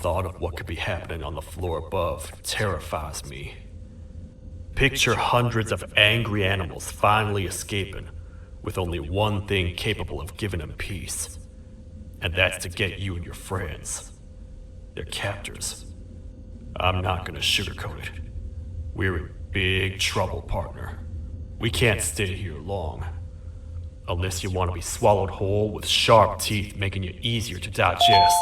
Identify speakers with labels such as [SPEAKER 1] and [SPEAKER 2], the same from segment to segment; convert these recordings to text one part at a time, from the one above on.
[SPEAKER 1] thought of what could be happening on the floor above terrifies me. Picture hundreds of angry animals finally escaping, with only one thing capable of giving them peace. And that's to get you and your friends, their captors. I'm not gonna sugarcoat it. We're in big trouble, partner. We can't stay here long. Unless you want to be swallowed whole with sharp teeth making you easier to digest.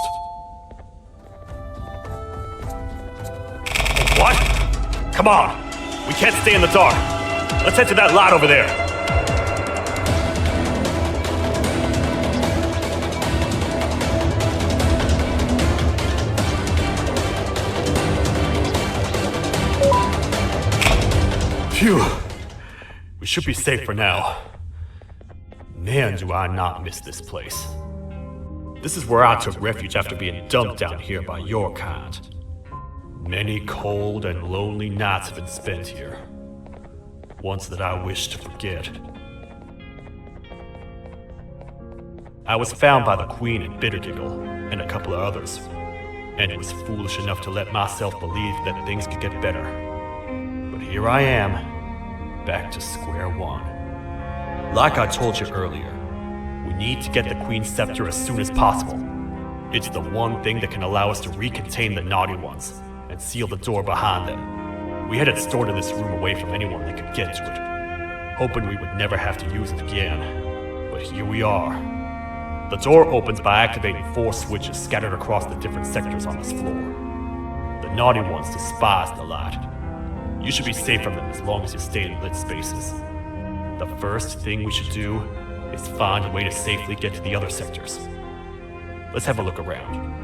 [SPEAKER 1] What? Come on! We can't stay in the dark! Let's head to that lot over there! Phew! We should be safe for now. Man, do I not miss this place. This is where I took refuge after being dumped down here by your kind. Many cold and lonely nights have been spent here. Ones that I wish to forget. I was found by the Queen and Bittergiggle, and a couple of others, and was foolish enough to let myself believe that things could get better. But here I am, back to square one. Like I told you earlier, we need to get the Queen's scepter as soon as possible. It's the one thing that can allow us to recontain the naughty ones and seal the door behind them. We had it stored in this room away from anyone that could get to it, hoping we would never have to use it again. But here we are. The door opens by activating 4 switches scattered across the different sectors on this floor. The naughty ones despise the light. You should be safe from them as long as you stay in lit spaces. The first thing we should do is find a way to safely get to the other sectors. Let's have a look around.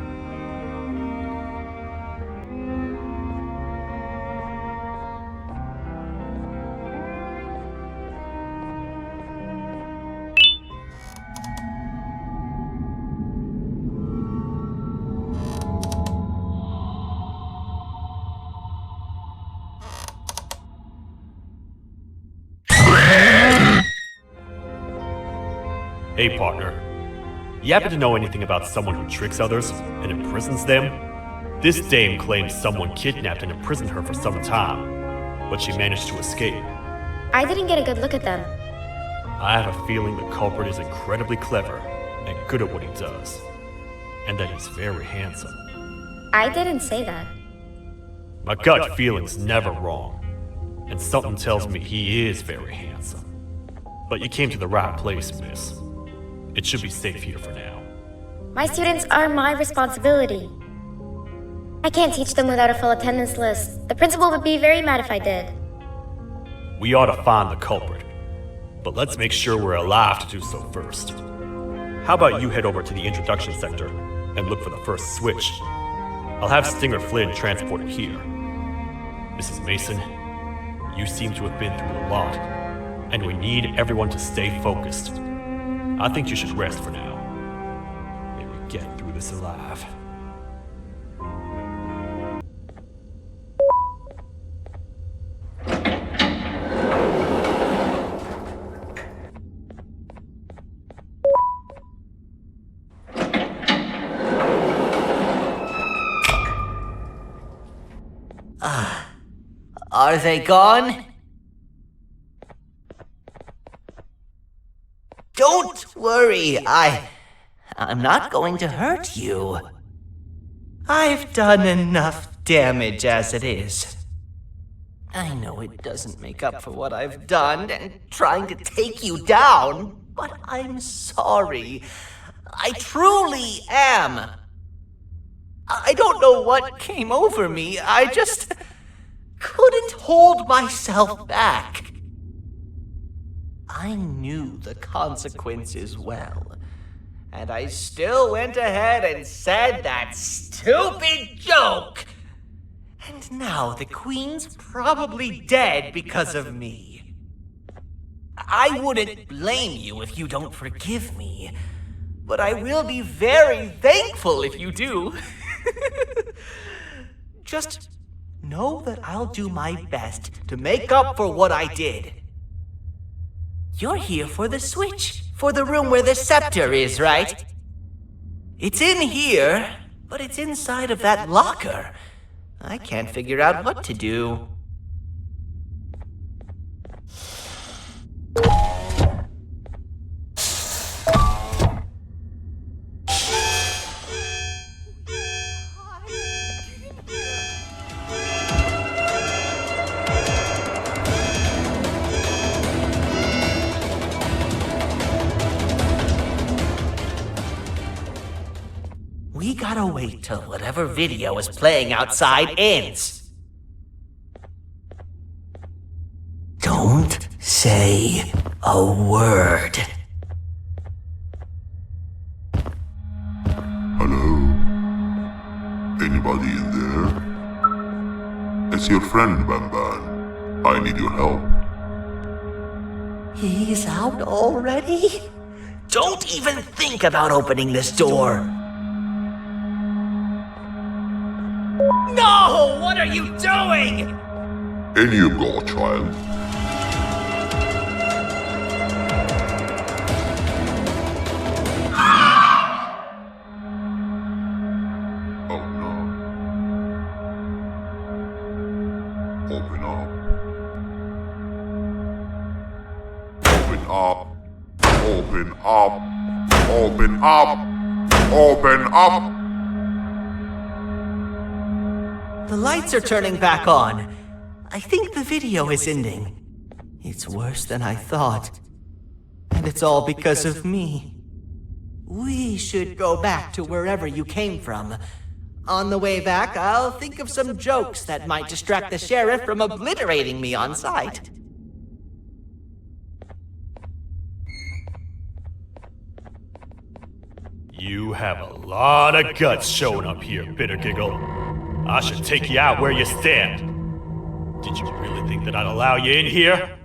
[SPEAKER 1] Hey, partner. You happen to know anything about someone who tricks others and imprisons them? This dame claims someone kidnapped and imprisoned her for some time, but she managed to escape.
[SPEAKER 2] I didn't get a good look at them.
[SPEAKER 1] I have a feeling the culprit is incredibly clever and good at what he does, and that he's very handsome.
[SPEAKER 2] I didn't say that.
[SPEAKER 1] My gut feeling's never wrong, and something tells me he is very handsome. But you came to the right place, miss. It should be safe here for now.
[SPEAKER 2] My students are my responsibility. I can't teach them without a full attendance list. The principal would be very mad if I did.
[SPEAKER 1] We ought to find the culprit, but let's make sure we're alive to do so first. How about you head over to the introduction sector and look for the first switch? I'll have Stinger Flynn transport it here. Mrs. Mason, you seem to have been through a lot, and we need everyone to stay focused. I think you should rest for now. May we get through this alive.
[SPEAKER 3] Are they gone? Don't worry, I'm not going to hurt you. I've done enough damage as it is. I know it doesn't make up for what I've done and trying to take you down, but I'm sorry. I truly am. I don't know what came over me. I just couldn't hold myself back. I knew the consequences well, and I still went ahead and said that stupid joke. And now the Queen's probably dead because of me. I wouldn't blame you if you don't forgive me, but I will be very thankful if you do. Just know that I'll do my best to make up for what I did. You're here for the switch, for the room where the scepter is, right? It's in here, but it's inside of that locker. I can't figure out what to do. We gotta wait till whatever video is playing outside ends. Don't say a word.
[SPEAKER 4] Hello? Anybody in there? It's your friend, Banban. I need your help.
[SPEAKER 3] He's out already? Don't even think about opening this door. No! What are you doing?
[SPEAKER 4] In you go, child. Oh no. Open up. Open up. Open up. Open up. Open up.
[SPEAKER 3] The lights are turning back on. I think the video is ending. It's worse than I thought. And it's all because of me. We should go back to wherever you came from. On the way back, I'll think of some jokes that might distract the sheriff from obliterating me on sight.
[SPEAKER 1] You have a lot of guts showing up here, Bittergiggle. I should take you out where you stand. Did you really think that I'd allow you in here?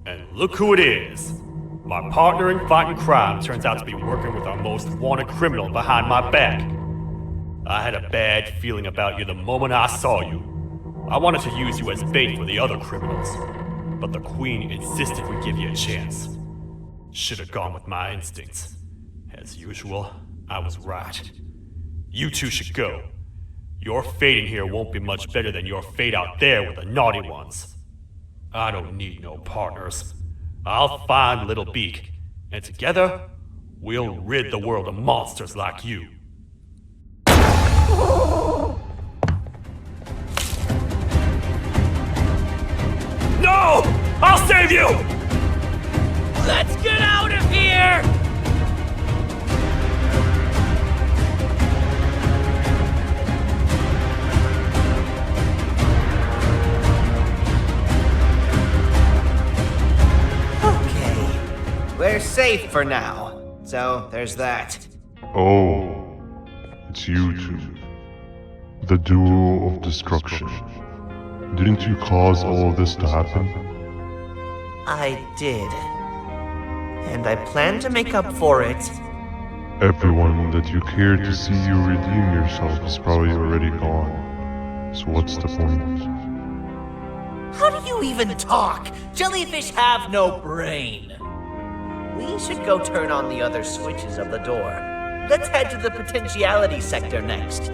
[SPEAKER 1] And look who it is. My partner in fighting crime turns out to be working with our most wanted criminal behind my back. I had a bad feeling about you the moment I saw you. I wanted to use you as bait for the other criminals, but the Queen insisted we give you a chance. Should have gone with my instincts. As usual, I was right. You two should go. Your fate in here won't be much better than your fate out there with the naughty ones. I don't need no partners. I'll find Little Beak, and together, we'll rid the world of monsters like you. No! I'll save you!
[SPEAKER 3] Let's get out of here! We're safe for now, so there's that.
[SPEAKER 4] Oh, it's you two. The duo of destruction. Didn't you cause all of this to happen?
[SPEAKER 3] I did. And I plan to make up for it.
[SPEAKER 4] Everyone that you cared to see you redeem yourself is probably already gone. So what's the point?
[SPEAKER 3] How do you even talk? Jellyfish have no brain. We should go turn on the other switches of the door. Let's head to the potentiality sector next.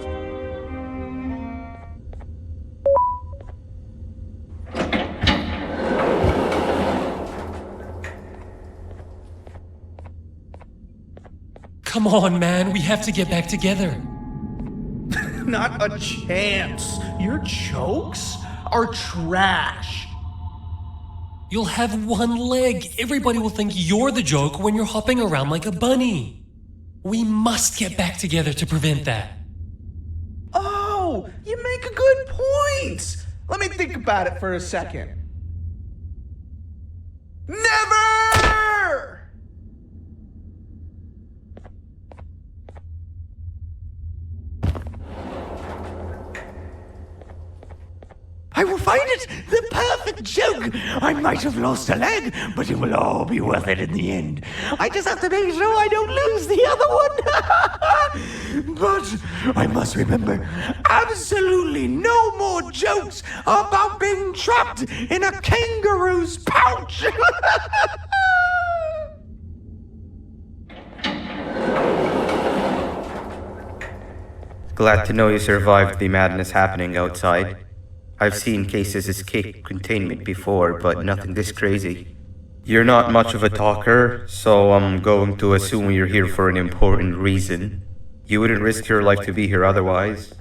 [SPEAKER 5] Come on, man, we have to get back together.
[SPEAKER 6] Not a chance. Your jokes are trash.
[SPEAKER 5] You'll have one leg. Everybody will think you're the joke when you're hopping around like a bunny. We must get back together to prevent that.
[SPEAKER 6] Oh, you make a good point. Let me think about it for a second. Never! I will find it! The perfect joke! I might have lost a leg, but it will all be worth it in the end. I just have to make sure I don't lose the other one. But I must remember, absolutely no more jokes about being trapped in a kangaroo's pouch.
[SPEAKER 7] Glad to know you survived the madness happening outside. I've seen cases escape containment before, but nothing this crazy. You're not much of a talker, so I'm going to assume you're here for an important reason. You wouldn't risk your life to be here otherwise.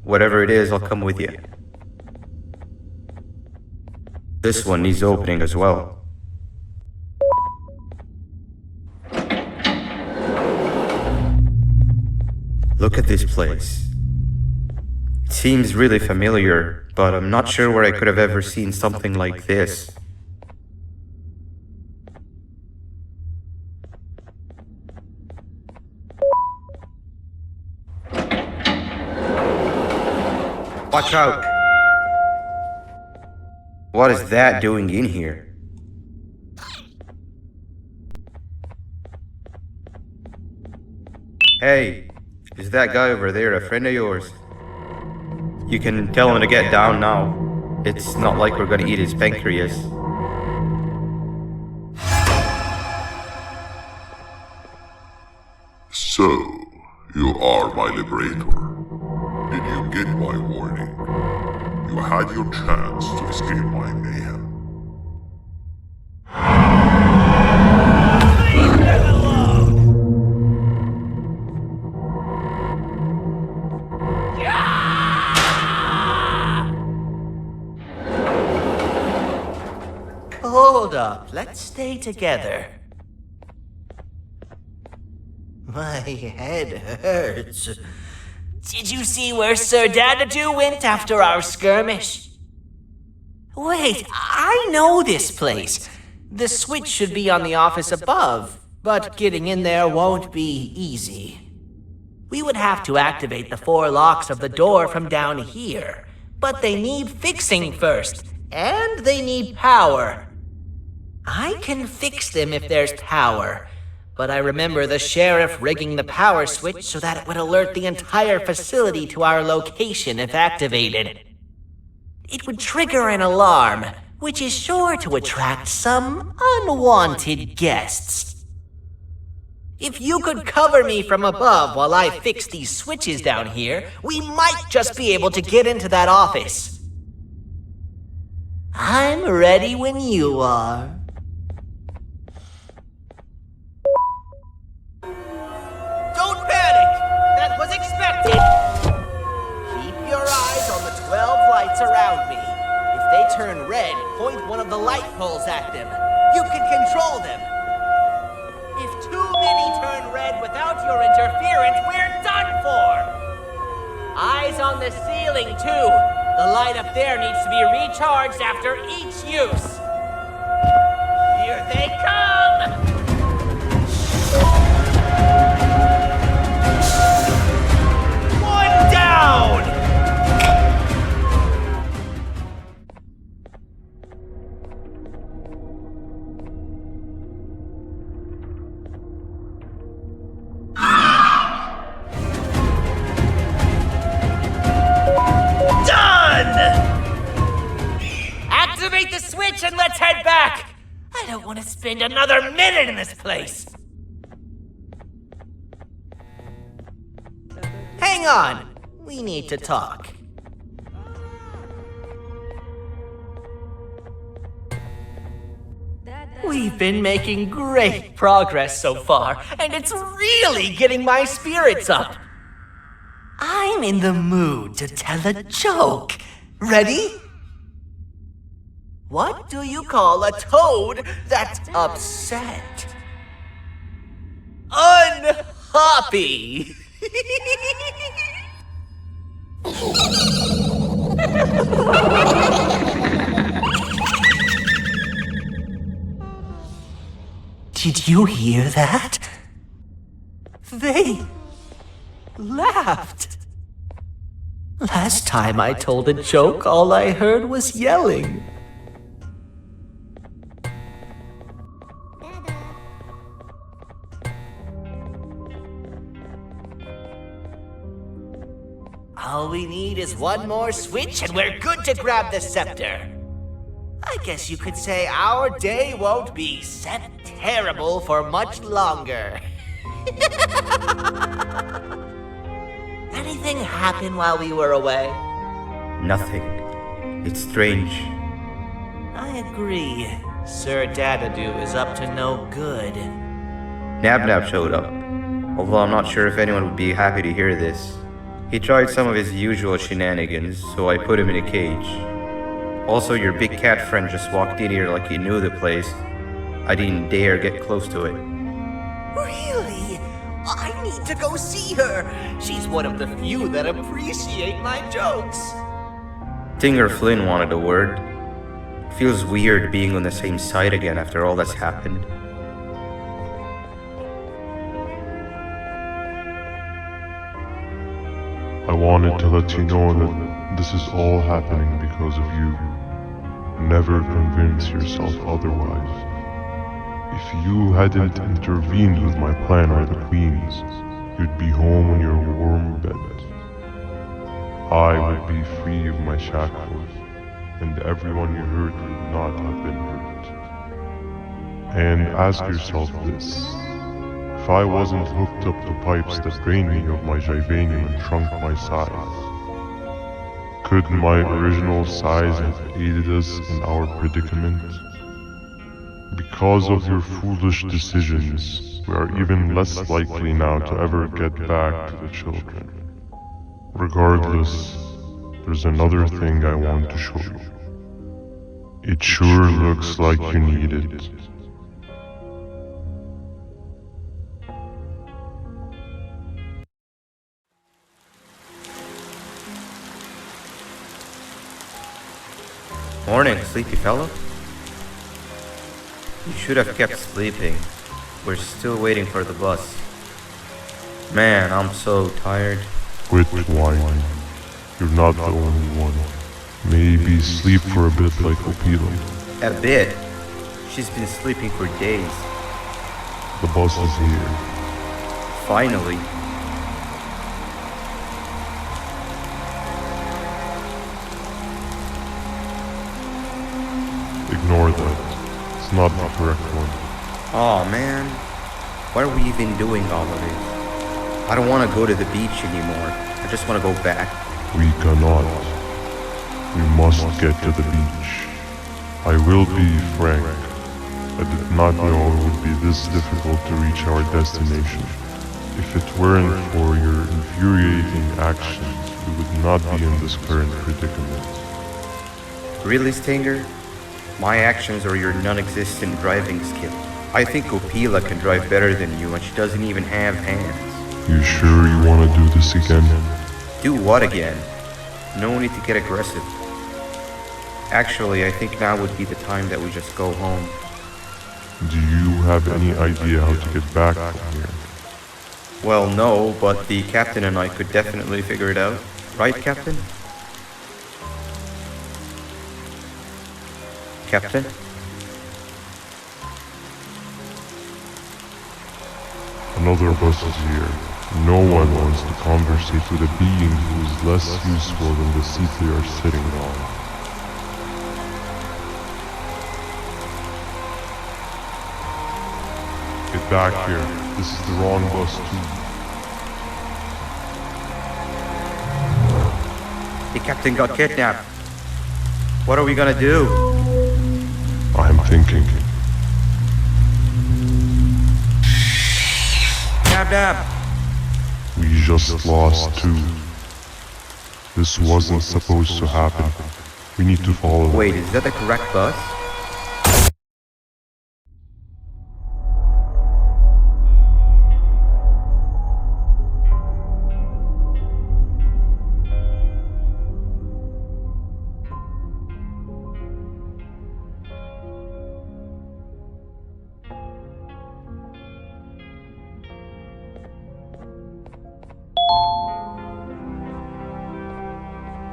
[SPEAKER 7] Whatever it is, I'll come with you. This one needs opening as well. Look at this place. It seems really familiar, but I'm not sure where I could have ever seen something like this. Watch out! What is that doing in here? Hey, is that guy over there a friend of yours? You can tell him to get down now. It's not like we're gonna eat his pancreas.
[SPEAKER 8] So, you are my liberator. Did you get my warning? You had your chance to escape my mayhem.
[SPEAKER 3] Leave them alone! Hold up, let's stay together. My head hurts. Did you see where Sir Dadadoo went after our skirmish? Wait, I know this place. The switch should be on the office above, but getting in there won't be easy. We would have to activate the 4 locks of the door from down here, but they need fixing first, and they need power. I can fix them if there's power, but I remember the sheriff rigging the power switch so that it would alert the entire facility to our location if activated. It would trigger an alarm, which is sure to attract some unwanted guests. If you could cover me from above while I fix these switches down here, we might just be able to get into that office. I'm ready when you are. Don't panic! That was expected! Keep your eyes on the 12 lights around me. If they turn red, point one of the light poles at them. You can control them. If too many turn red without your interference, we're done for! Eyes on the ceiling, too. The light up there needs to be recharged after each use. Here they come! Down! Done! Activate the switch and let's head back! I don't want to spend another minute in this place! Hang on! We need to talk. We've been making great progress so far, and it's really getting my spirits up. I'm in the mood to tell a joke. Ready? What do you call a toad that's upset? Unhappy! Did you hear that? They laughed. Last time I told a joke, all I heard was yelling. All we need is one more switch and we're good to grab the scepter. I guess you could say our day won't be terrible for much longer. anything happen while we were away?
[SPEAKER 7] Nothing. It's strange.
[SPEAKER 3] I agree. Sir Dadadoo is up to no good.
[SPEAKER 7] Nabnab showed up, although I'm not sure if anyone would be happy to hear this. He tried some of his usual shenanigans, so I put him in a cage. Also, your big cat friend just walked in here like he knew the place. I didn't dare get close to it.
[SPEAKER 3] Really? I need to go see her. She's one of the few that appreciate my jokes.
[SPEAKER 7] Tinger Flynn wanted a word. Feels weird being on the same side again after all that's happened.
[SPEAKER 4] I wanted to let you know that this is all happening because of you. Never convince yourself otherwise. If you hadn't intervened with my plan or the Queen's, you'd be home in your warm bed. I would be free of my shackles, and everyone you hurt would not have been hurt. And ask yourself this: if I wasn't hooked up to pipes that drained me of my Givanium and shrunk my size, could my original size have aided us in our predicament? Because of your foolish decisions, we are even less likely now to ever get back to the children. Regardless, there's another thing I want to show you. It sure looks like you need it.
[SPEAKER 7] Morning, sleepy fellow. You should have kept sleeping. We're still waiting for the bus. Man, I'm so tired.
[SPEAKER 4] Quit whining. You're not the only one. Maybe sleep for a bit like Opila.
[SPEAKER 7] A bit? She's been sleeping for days.
[SPEAKER 4] The bus is here.
[SPEAKER 7] Finally.
[SPEAKER 4] Ignore that. It's not the correct one.
[SPEAKER 7] Aw, man. Why are we even doing all of this? I don't want to go to the beach anymore. I just want to go back.
[SPEAKER 4] We cannot. We must get to the beach. I will be frank. I did not know it would be this difficult to reach our destination. If it weren't for your infuriating actions, we would not be in this current predicament.
[SPEAKER 7] Really, Stinger? My actions are your non-existent driving skill. I think Opila can drive better than you, and she doesn't even have hands.
[SPEAKER 4] You sure you want to do this again?
[SPEAKER 7] Do what again? No need to get aggressive. Actually, I think now would be the time that we just go home.
[SPEAKER 4] Do you have any idea how to get back from here?
[SPEAKER 7] Well, no, but the captain and I could definitely figure it out. Right, Captain? Captain?
[SPEAKER 4] Another bus is here. No one wants to conversate with a being who is less useful than the seat they are sitting on. Get back here. This is the wrong bus too.
[SPEAKER 7] The captain got kidnapped. What are we gonna do?
[SPEAKER 4] I'm thinking.
[SPEAKER 7] Nabnab!
[SPEAKER 4] We just lost two. This wasn't supposed to happen. We need to follow.
[SPEAKER 7] Wait, is that the correct bus?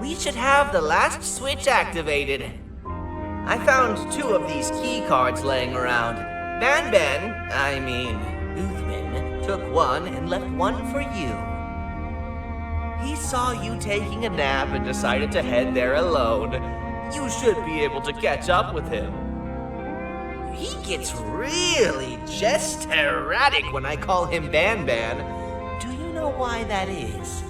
[SPEAKER 3] We should have the last switch activated. I found 2 of these key cards laying around. Uthman, took one and left one for you. He saw you taking a nap and decided to head there alone. You should be able to catch up with him. He gets really Jesteratic when I call him Banban. Do you know why that is?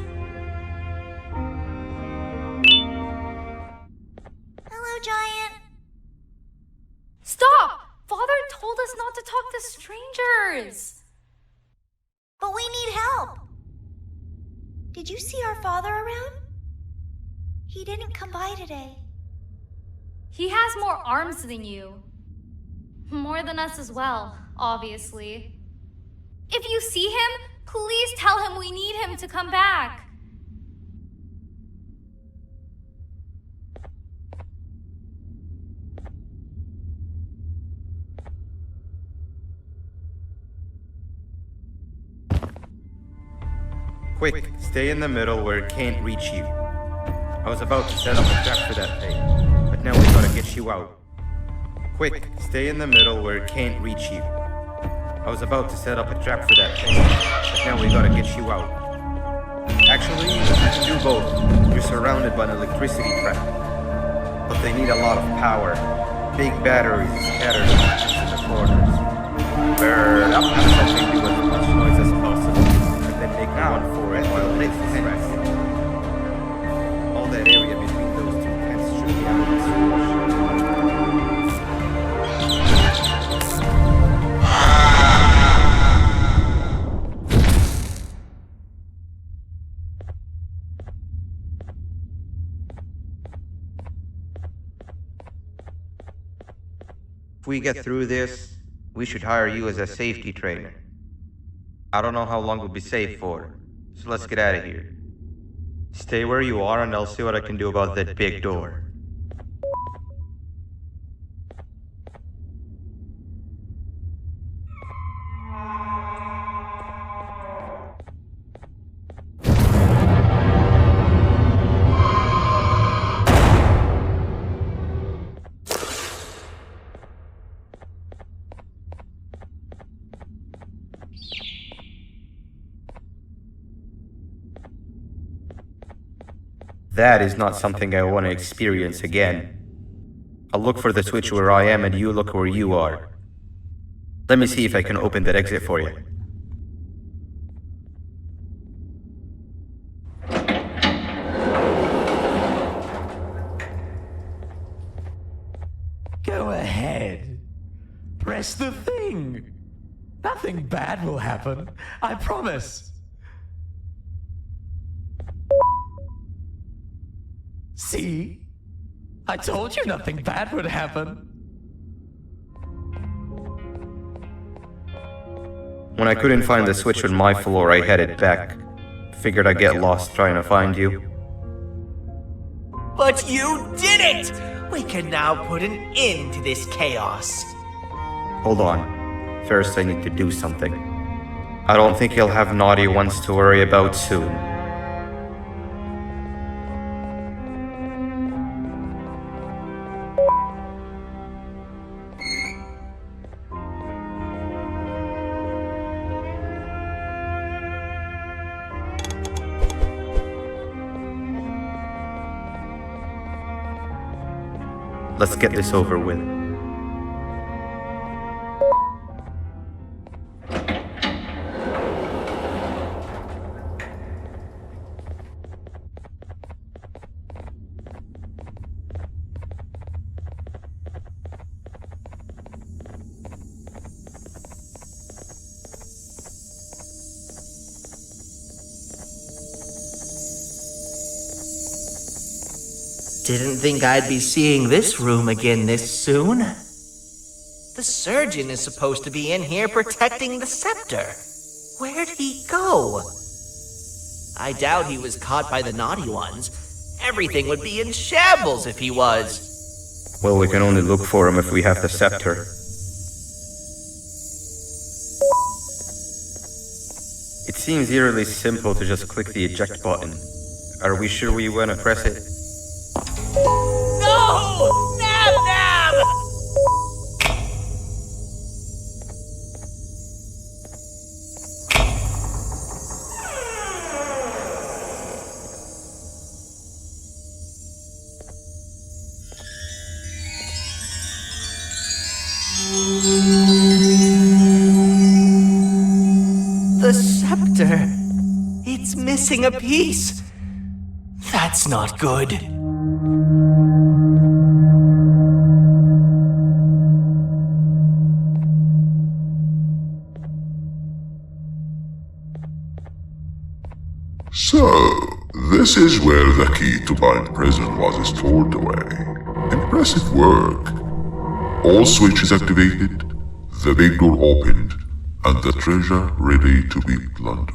[SPEAKER 9] to strangers.
[SPEAKER 10] But we need help. Did you see our father around? He didn't come by today.
[SPEAKER 9] He has more arms than you. More than us as well, obviously. If you see him, please tell him we need him to come back.
[SPEAKER 7] Quick, stay in the middle where it can't reach you. I was about to set up a trap for that thing, but now we gotta get you out. Quick, stay in the middle where it can't reach you. I was about to set up a trap for that thing, but now we gotta get you out. Actually, you can do both. You're surrounded by an electricity trap. But they need a lot of power. Big batteries scattered in the corners. Burn up and something to do with as much noise as possible. And then make one for it while it is all that area between those two tents should be out of this If we get through this, we should hire you as a safety trainer. I don't know how long we'll be safe for, so let's get out of here. Stay where you are and I'll see what I can do about that big door. That is not something I want to experience again. I'll look for the switch where I am and you look where you are. Let me see if I can open that exit for you.
[SPEAKER 6] Go ahead. Press the thing. Nothing bad will happen. I promise. See? I told you nothing bad would happen.
[SPEAKER 7] When I couldn't find the switch on my floor, I headed back. Figured I'd get lost trying to find you.
[SPEAKER 3] But you did it! We can now put an end to this chaos.
[SPEAKER 7] Hold on. First I need to do something. I don't think he'll have naughty ones to worry about soon. Let's get this over with.
[SPEAKER 3] Didn't think I'd be seeing this room again this soon. The surgeon is supposed to be in here protecting the scepter. Where'd he go? I doubt he was caught by the naughty ones. Everything would be in shambles if he was.
[SPEAKER 7] Well, we can only look for him if we have the scepter. It seems eerily simple to just click the eject button. Are we sure we want to press it?
[SPEAKER 3] No! Nabnab! The scepter. It's missing a piece. That's not good.
[SPEAKER 8] So, this is where the key to Bind Prison was stored away. Impressive work. All switches activated, the big door opened, and the treasure ready to be plundered.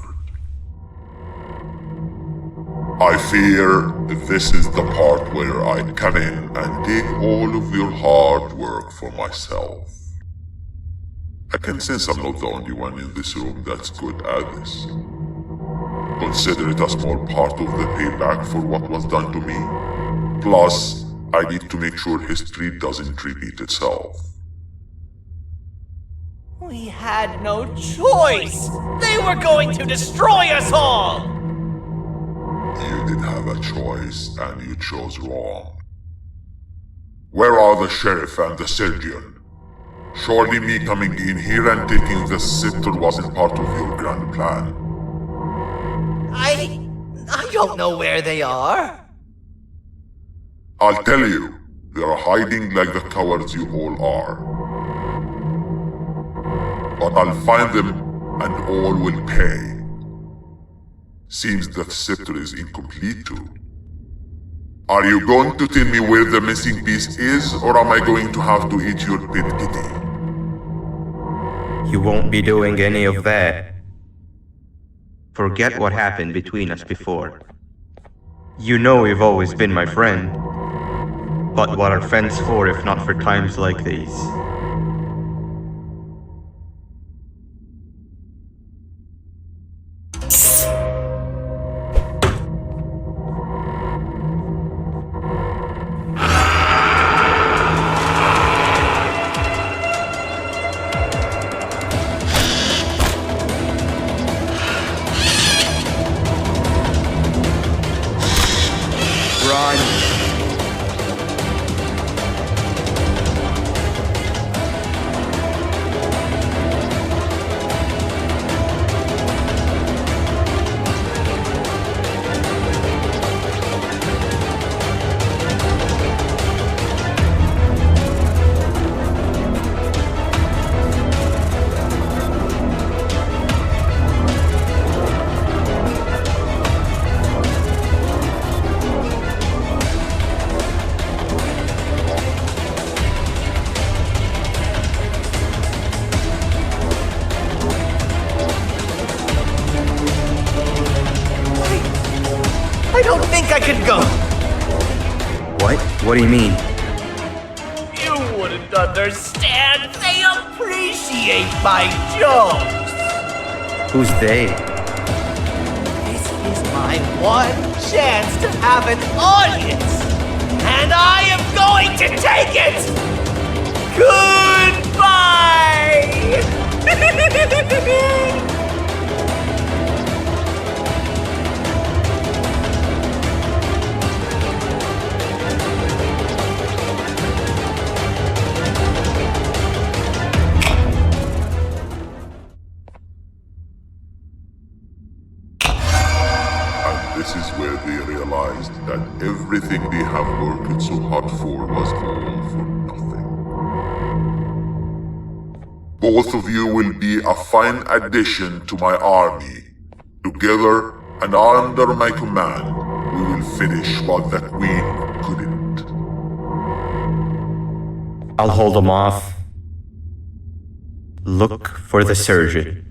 [SPEAKER 8] I fear this is the part where I come in and take all of your hard work for myself. I can sense I'm not the only one in this room that's good at this. Consider it a small part of the payback for what was done to me. Plus, I need to make sure history doesn't repeat itself.
[SPEAKER 3] We had no choice! They were going to destroy us all!
[SPEAKER 8] You did have a choice, and you chose wrong. Where are the sheriff and the surgeon? Surely me coming in here and taking the scepter wasn't part of your grand plan.
[SPEAKER 3] I don't know where they are.
[SPEAKER 8] I'll tell you, they're hiding like the cowards you all are. But I'll find them, and all will pay. Seems that scepter is incomplete too. Are you going to tell me where the missing piece is, or am I going to have to eat your pet kitty?
[SPEAKER 7] You won't be doing any of that. Forget what happened between us before. You know you've always been my friend. But what are friends for if not for times like these?
[SPEAKER 3] I don't think I could go.
[SPEAKER 7] What? What do you mean?
[SPEAKER 3] You wouldn't understand. They appreciate my jokes.
[SPEAKER 7] Who's they?
[SPEAKER 3] This is my one chance to have an audience. And I am going to take it. Goodbye.
[SPEAKER 8] This is where they realized that everything they have worked so hard for was all for nothing. Both of you will be a fine addition to my army. Together and under my command, we will finish what the Queen couldn't.
[SPEAKER 7] I'll hold them off. Look for the surgeon.